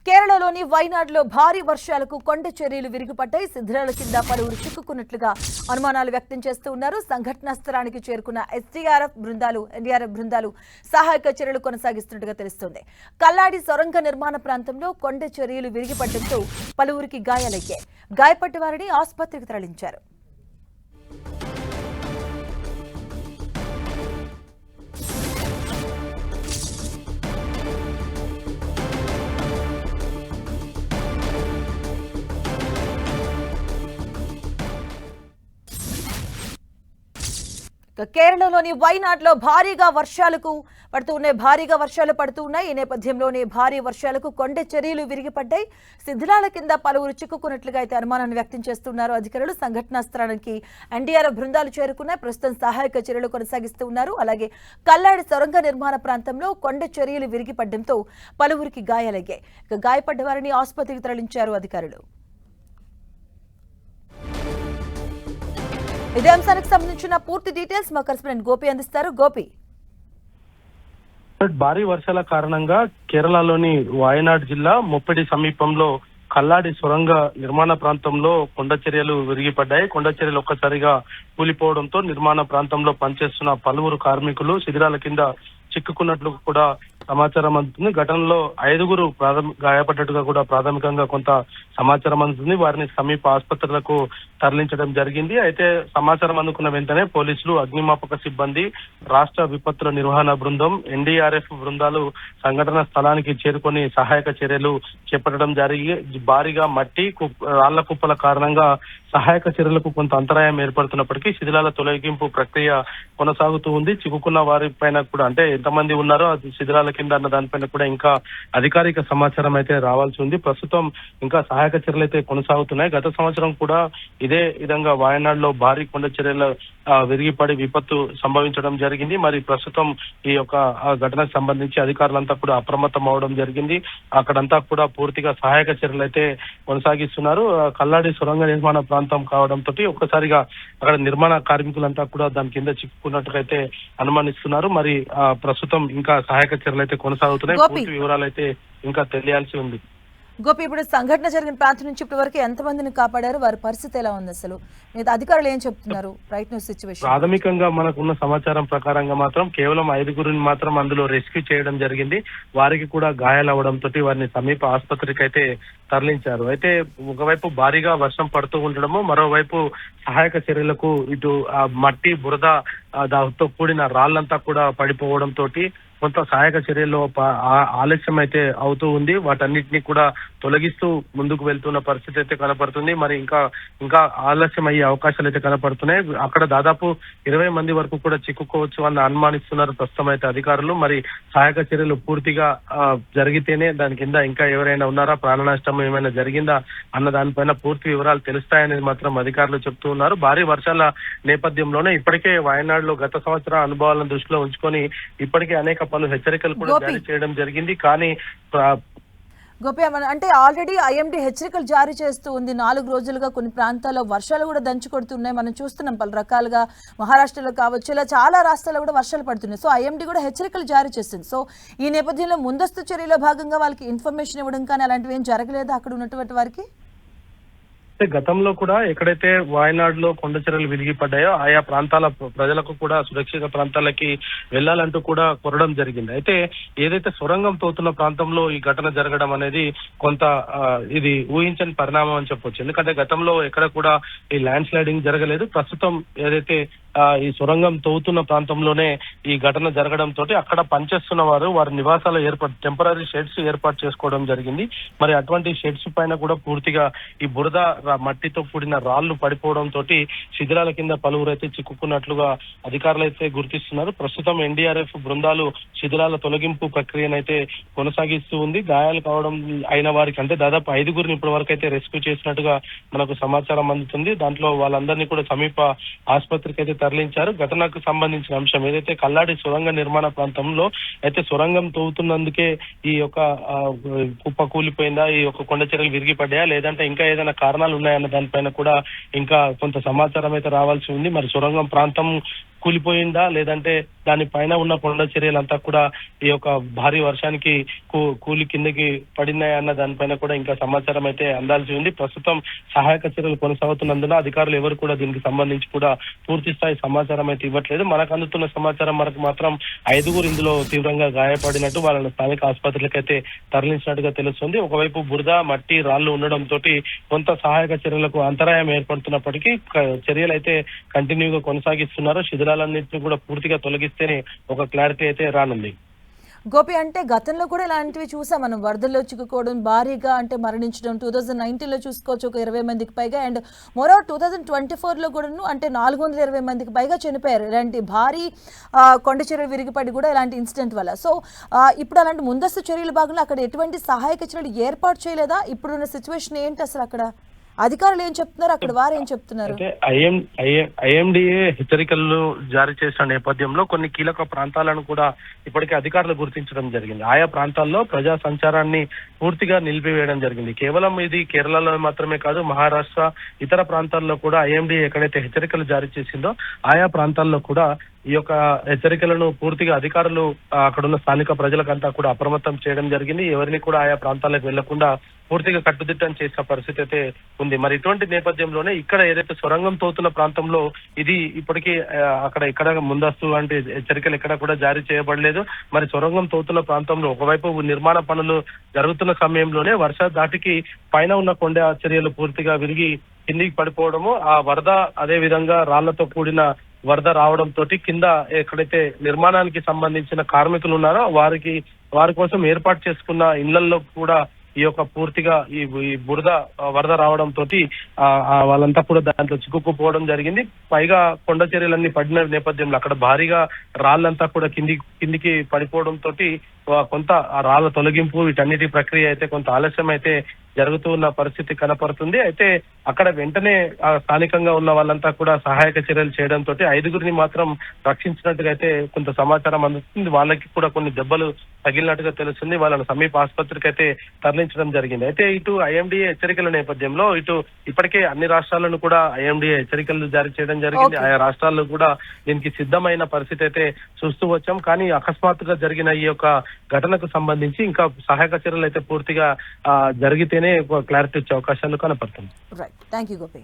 కేరళలోని వైనాడ్లో భారీ వర్షాలకు కొండ చర్యలు విరిగిపడ్డాయి. శిథిలాల కింద పలువురు చిక్కుకున్నట్లుగా అనుమానాలు వ్యక్తం చేస్తూ ఉన్నారు. సంఘటనా స్థలానికి చేరుకున్న ఎన్డీఆర్ఎఫ్ బృందాలు సహాయక చర్యలు కొనసాగిస్తున్నట్టుగా తెలుస్తోంది. కల్లాడి సొరంగ నిర్మాణ ప్రాంతంలో కొండ చర్యలు విరిగిపడడంతో పలువురికి గాయాలయ్యాయి. గాయపడ్డ వారిని ఆసుపత్రికి తరలించారు. కేరళలోని వైనాడ్లో భారీగా వర్షాలు పడుతూ ఉన్నాయి. ఈ నేపథ్యంలోనే భారీ వర్షాలకు కొండ చర్యలు విరిగిపడ్డాయి. శిథిలాల కింద పలువురు చిక్కుకున్నట్లుగా అయితే అనుమానాన్ని వ్యక్తం చేస్తున్నారు అధికారులు. సంఘటనా స్థలానికి ఎన్డీఆర్ఎఫ్ బృందాలు చేరుకున్నాయి. ప్రస్తుతం సహాయక చర్యలు కొనసాగిస్తూ ఉన్నారు. అలాగే కల్లాడి సొరంగ నిర్మాణ ప్రాంతంలో కొండ చర్యలు విరిగిపడడంతో పలువురికి గాయాలయ్యాయి. గాయపడ్డ వారిని ఆసుపత్రికి తరలించారు అధికారులు. ఇదే అంశానికి సంబంధించిన పూర్తి డీటెయిల్స్ మా కరెస్పాండెంట్ గోపి అందిస్తారు. గోపి, భారీ వర్షాల కారణంగా కేరళలోని వాయనాడ్ జిల్లా ముప్పిడి సమీపంలో కల్లాడి సొరంగ నిర్మాణ ప్రాంతంలో కొండ చర్యలు విరిగిపడ్డాయి. కొండ చర్యలు ఒక్కసారిగా కూలిపోవడంతో నిర్మాణ ప్రాంతంలో పనిచేస్తున్న పలువురు కార్మికులు శిథిలాల కింద చిక్కుకున్నట్లు కూడా సమాచారం అందుతుంది. ఘటనలో 5గురు గాయపడ్డట్టుగా కూడా ప్రాథమికంగా కొంత సమాచారం అందుతుంది. వారిని సమీప ఆసుపత్రులకు తరలించడం జరిగింది. అయితే సమాచారం అందుకున్న వెంటనే పోలీసులు, అగ్నిమాపక సిబ్బంది, రాష్ట్ర విపత్తుల నిర్వహణ బృందం, ఎన్డీఆర్ఎఫ్ బృందాలు సంఘటన స్థలానికి చేరుకొని సహాయక చర్యలు చేపట్టడం జరిగి భారీగా మట్టి రాళ్ల కుప్పల కారణంగా సహాయక చర్యలకు కొంత అంతరాయం ఏర్పడుతున్నప్పటికీ శిథిలాల తొలగింపు ప్రక్రియ కొనసాగుతూ ఉంది. చిక్కుకున్న వారి పైన కూడా, అంటే ఎంతమంది ఉన్నారో అది శిథిలాల కింద అన్న దానిపైన కూడా ఇంకా అధికారిక సమాచారం అయితే రావాల్సి ఉంది. ప్రస్తుతం ఇంకా సహాయక చర్యలు అయితే కొనసాగుతున్నాయి. గత సంవత్సరం కూడా ఇదే విధంగా వాయనాడులో భారీ కొండ చర్యలు విరిగిపడి విపత్తు సంభవించడం జరిగింది. మరి ప్రస్తుతం ఈ యొక్క ఘటనకు సంబంధించి అధికారులంతా కూడా అప్రమత్తం అవడం జరిగింది. అక్కడంతా కూడా పూర్తిగా సహాయక చర్యలు అయితే కొనసాగిస్తున్నారు. కల్లాడి సొరంగ నిర్మాణ ప్రాంతం కావడంతో ఒక్కసారిగా అక్కడ నిర్మాణ కార్మికులంతా కూడా దాని కింద చిక్కుకున్నట్టుగా అయితే అనుమానిస్తున్నారు. మరి ప్రస్తుతం ఇంకా సహాయక చర్యలు అయితే కొనసాగుతున్నాయి. పూర్తి వివరాలు అయితే ఇంకా తెలియాల్సి ఉంది. గోపి, ఇప్పుడు సంఘటన జరిగిన ప్రాంతం నుంచి ఇప్పటి వరకు ఎంతమందిని కాపాడారు? వారి పరిస్థితి ఎలా ఉంది? అసలు అధికారులు ఏం చెప్తున్నారు? రైట్ న్యూస్ సిచ్యువేషన్ ప్రాథమికంగా మనకున్న సమాచారం ప్రకారంగా మాత్రం కేవలం 5గురిని మాత్రం అందులో రెస్క్యూ చేయడం జరిగింది. వారికి కూడా గాయాలవడంతో వారిని సమీప ఆసుపత్రికి అయితే తరలించారు. అయితే ఒకవైపు భారీగా వర్షం పడుతూ ఉండడము, మరోవైపు సహాయక చర్యలకు ఇటు మట్టి బురద దాంతో కూడిన రాళ్లంతా కూడా పడిపోవడంతో కొంత సహాయక చర్యల్లో ఆలస్యం అయితే అవుతూ ఉంది. వాటన్నిటినీ కూడా తొలగిస్తూ ముందుకు వెళ్తున్న పరిస్థితి అయితే కనపడుతుంది. మరి ఇంకా ఆలస్యం అయ్యే అవకాశాలు అయితే కనపడుతున్నాయి. అక్కడ దాదాపు 20 మంది వరకు కూడా చిక్కుకోవచ్చు అని అనుమానిస్తున్నారు ప్రస్తుతం అయితే అధికారులు. మరి సహాయక చర్యలు పూర్తిగా జరిగితేనే దాని కింద ఇంకా ఎవరైనా ఉన్నారా, ప్రాణ నష్టం ఏమైనా జరిగిందా అన్న దానిపైన పూర్తి వివరాలు తెలుస్తాయనేది మాత్రం అధికారులు చెప్తూ ఉన్నారు. భారీ వర్షాల నేపథ్యంలోనే ఇప్పటికే వాయనాడులో గత సంవత్సర అనుభవాలను దృష్టిలో ఉంచుకొని ఇప్పటికే అనేక పలు హెచ్చరికలు కూడా జారీ చేయడం జరిగింది. కానీ గోపి, అంటే ఆల్రెడీ ఐఎండీ హెచ్చరికలు జారీ చేస్తూ ఉంది. 4 రోజులుగా కొన్ని ప్రాంతాల్లో వర్షాలు కూడా దంచి కొడుతున్నాయి. మనం చూస్తున్నాం పలు రకాలుగా. మహారాష్ట్రలో కావచ్చు, ఇలా చాలా రాష్ట్రాల్లో కూడా వర్షాలు పడుతున్నాయి. సో ఐఎండీ కూడా హెచ్చరికలు జారీ చేస్తుంది. సో ఈ నేపథ్యంలో ముందస్తు చర్యలో భాగంగా వాళ్ళకి ఇన్ఫర్మేషన్ ఇవ్వడం కానీ అలాంటివి ఏం జరగలేదు అక్కడ ఉన్నటువంటి వారికి? గతంలో కూడా ఎక్కడైతే వాయనాడులో కొండ చర్యలు విరిగిపడ్డాయో ఆయా ప్రాంతాల ప్రజలకు కూడా సురక్షిత ప్రాంతాలకి వెళ్లాలంటూ కూడా కోరడం జరిగింది. అయితే ఏదైతే సొరంగం తోతున్న ప్రాంతంలో ఈ ఘటన జరగడం అనేది కొంత ఇది ఊహించని పరిణామం అని చెప్పొచ్చు. ఎందుకంటే గతంలో ఎక్కడ కూడా ఈ ల్యాండ్ స్లైడింగ్ జరగలేదు. ప్రస్తుతం ఏదైతే ఈ సొరంగం తవ్వుతున్న ప్రాంతంలోనే ఈ ఘటన జరగడంతో అక్కడ పనిచేస్తున్న వారి నివాసాలు టెంపరీ షెడ్స్ ఏర్పాటు చేసుకోవడం జరిగింది. మరి అటువంటి షెడ్స్ పైన కూడా పూర్తిగా ఈ బురద మట్టితో కూడిన రాళ్లు పడిపోవడంతో శిథిలాల కింద పలువురు అయితే చిక్కుకున్నట్లుగా అధికారులు అయితే గుర్తిస్తున్నారు. ప్రస్తుతం ఎన్డీఆర్ఎఫ్ బృందాలు శిథిలాల తొలగింపు ప్రక్రియనైతే కొనసాగిస్తూ ఉంది. గాయాలు కావడం అయిన వారికి, అంటే దాదాపు 5గురిని ఇప్పటి వరకు అయితే రెస్క్యూ చేసినట్టుగా మనకు సమాచారం అందుతుంది. దాంట్లో వాళ్ళందరినీ కూడా సమీప ఆసుపత్రికి అయితే తరలించారు. ఘటనకు సంబంధించిన అంశం ఏదైతే కల్లాడి సొరంగ నిర్మాణ ప్రాంతంలో అయితే సొరంగం తవ్వుతున్నందుకే ఈ యొక్క కుప్ప కూలిపోయిందా, ఈ యొక్క కొండ చర్యలు విరిగిపడ్డాయా, లేదంటే ఇంకా ఏదైనా కారణాలు ఉన్నాయన్న దానిపైన కూడా ఇంకా కొంత సమాచారం అయితే రావాల్సి ఉంది. మరి సొరంగం ప్రాంతం కూలిపోయిందా లేదంటే దాని పైన ఉన్న కొండ చర్యలంతా కూడా ఈ యొక్క భారీ వర్షానికి కూలి కిందకి పడినాయా అన్న దానిపైన కూడా ఇంకా సమాచారం అయితే అందాల్సి ఉంది. ప్రస్తుతం సహాయక చర్యలు కొనసాగుతున్నందున అధికారులు ఎవరు కూడా దీనికి సంబంధించి కూడా పూర్తి స్థాయి సమాచారం అయితే ఇవ్వట్లేదు. మనకు అందుతున్న సమాచారం మనకు మాత్రం 5గురు ఇందులో తీవ్రంగా గాయపడినట్టు వాళ్ళని స్థానిక ఆసుపత్రులకు అయితే తరలించినట్టుగా తెలుస్తుంది. ఒకవైపు బురద మట్టి రాళ్లు ఉండడంతో కొంత సహాయక చర్యలకు అంతరాయం ఏర్పడుతున్నప్పటికీ చర్యలు అయితే కంటిన్యూగా కొనసాగిస్తున్నారు. శిథిలాలన్నింటినీ కూడా పూర్తిగా తొలగిస్తేనే ఒక క్లారిటీ అయితే రానుంది. గోపి, అంటే గతంలో కూడా ఇలాంటివి చూసాం మనం, వరదల్లో చిక్కుకోవడం, భారీగా అంటే మరణించడం. 2019లో చూసుకోవచ్చు ఒక 20 మందికి పైగా, అండ్ మరో 2024లో కూడాను అంటే 420 మందికి పైగా చనిపోయారు ఇలాంటి భారీ కొండ చర్యలు విరిగిపడి కూడా ఇలాంటి ఇన్సిడెంట్ వల్ల. సో ఇప్పుడు అలాంటి ముందస్తు చర్యల భాగంలో అక్కడ ఎటువంటి సహాయక చర్యలు ఏర్పాటు చేయలేదా? ఇప్పుడున్న సిచ్యువేషన్ ఏంటి అసలు? అక్కడ అధికారులు ఏం చెప్తున్నారు, అక్కడ వారు ఏం చెప్తున్నారు? ఐఎండిఏ హెచ్చరికలు జారీ చేసిన నేపథ్యంలో కొన్ని కీలక ప్రాంతాలను కూడా ఇప్పటికే అధికారులు గుర్తించడం జరిగింది. ఆయా ప్రాంతాల్లో ప్రజా సంచారాన్ని పూర్తిగా నిలిపివేయడం జరిగింది. కేవలం ఇది కేరళలో మాత్రమే కాదు, మహారాష్ట్ర ఇతర ప్రాంతాల్లో కూడా ఐఎండిఏ ఎక్కడైతే హెచ్చరికలు జారీ చేసిందో ఆయా ప్రాంతాల్లో కూడా ఈ యొక్క హెచ్చరికలను పూర్తిగా అధికారులు అక్కడున్న స్థానిక ప్రజలకంతా కూడా అప్రమత్తం చేయడం జరిగింది. ఎవరిని కూడా ఆయా ప్రాంతాలకు వెళ్లకుండా పూర్తిగా కట్టుదిట్టం చేసిన పరిస్థితి అయితే ఉంది. మరి ఇటువంటి నేపథ్యంలోనే ఇక్కడ ఏదైతే సొరంగం తోతున్న ప్రాంతంలో ఇది ఇప్పటికీ ఇక్కడ ముందస్తు అంటే హెచ్చరికలు ఎక్కడ కూడా జారీ చేయబడలేదు. మరి సొరంగం తోతున్న ప్రాంతంలో ఒకవైపు నిర్మాణ పనులు జరుగుతున్న సమయంలోనే వర్ష దాటికి పైన ఉన్న కొండ చర్యలు పూర్తిగా విరిగి కిందికి పడిపోవడము, ఆ వరద అదే విధంగా రాళ్లతో కూడిన వరద రావడంతో కింద ఎక్కడైతే నిర్మాణానికి సంబంధించిన కార్మికులు ఉన్నారో వారి కోసం ఏర్పాటు చేసుకున్న ఇళ్లలో కూడా ఈ యొక్క పూర్తిగా ఈ బురద వరద రావడం తోటి వాళ్ళంతా కూడా దాంట్లో చిక్కుకుపోవడం జరిగింది. పైగా కొండ చర్యలన్నీ పడిన నేపథ్యంలో అక్కడ భారీగా రాళ్లంతా కూడా కిందికి పడిపోవడం తోటి కొంత ఆ రాళ్ల తొలగింపు వీటన్నిటి ప్రక్రియ అయితే కొంత ఆలస్యం అయితే జరుగుతూ ఉన్న పరిస్థితి కనపడుతుంది. అయితే అక్కడ వెంటనే స్థానికంగా ఉన్న వాళ్ళంతా కూడా సహాయక చర్యలు చేయడంతో 5గురిని మాత్రం రక్షించినట్టుగా అయితే కొంత సమాచారం అందుతుంది. వాళ్ళకి కూడా కొన్ని దెబ్బలు తగిలినట్టుగా తెలుస్తుంది. వాళ్ళని సమీప ఆసుపత్రికి అయితే తరలించడం జరిగింది. అయితే ఇటు ఐఎండిఏ హెచ్చరికల నేపథ్యంలో ఇటు ఇప్పటికే అన్ని రాష్ట్రాలను కూడా ఐఎండిఏ హెచ్చరికలు జారీ చేయడం జరిగింది. ఆయా రాష్ట్రాల్లో కూడా దీనికి సిద్ధమైన పరిస్థితి అయితే చూస్తూ వచ్చాం. కానీ అకస్మాత్తుగా జరిగిన ఈ యొక్క ఘటనకు సంబంధించి ఇంకా సహాయక చర్యలు అయితే పూర్తిగా జరిగితేనే క్లారిటీ వచ్చే అవకాశాలు కనపడుతుంది. Right, thank you Gopi.